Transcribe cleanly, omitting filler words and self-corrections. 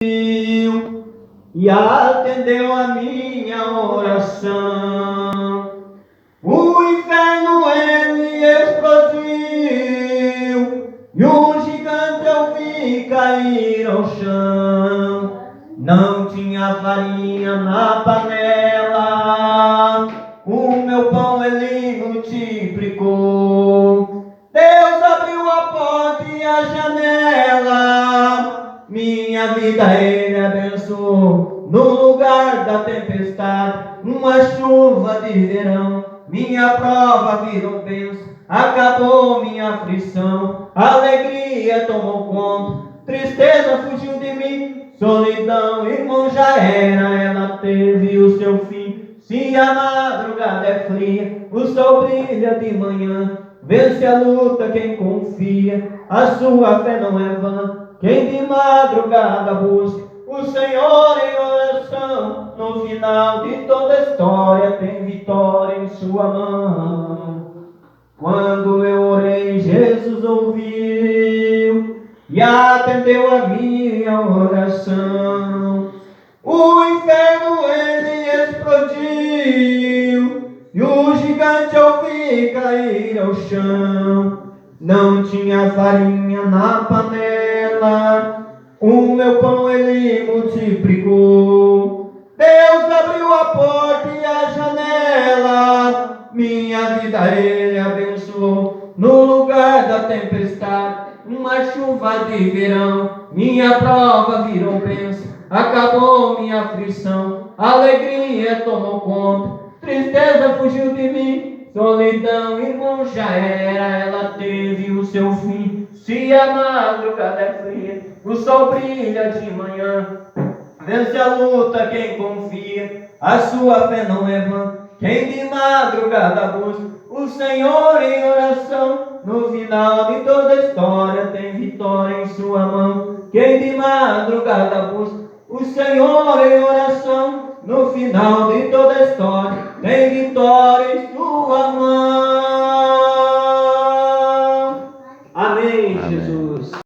e atendeu a minha oração. O inferno ele explodiu e um gigante eu vi cair ao chão. Não tinha farinha na panela, o meu pão ele multiplicou. Deus abriu a porta e a janela, minha vida ele abençoou. No lugar da tempestade, uma chuva de verão, minha prova virou bênção, acabou minha aflição. Alegria tomou conta, tristeza fugiu de mim, solidão, irmão, já era, ela teve o seu fim. Se a madrugada é fria, o sol brilha de manhã, vence a luta quem confia, a sua fé não é vã. Quem de madrugada busca o Senhor em oração, no final de toda história tem vitória em sua mão. Quando eu orei, Jesus ouviu e atendeu a minha oração. O inferno ele explodiu e o gigante eu vi cair ao chão. Não tinha farinha na panela, o meu pão ele multiplicou. Deus abriu a porta e a janela, minha vida ele abençoou. No lugar da tempestade, uma chuva de verão, minha prova virou bênção, acabou minha aflição. Alegria tomou conta, tristeza fugiu de mim, solidão, irmão, já era, ela teve o seu fim. Se a madrugada é fria, o sol brilha de manhã, vence a luta quem confia, a sua fé não é vã. Quem de madrugada busca o Senhor em oração, no final de toda história tem vitória em sua mão. Quem de madrugada busca o Senhor em oração, no final de toda história tem vitória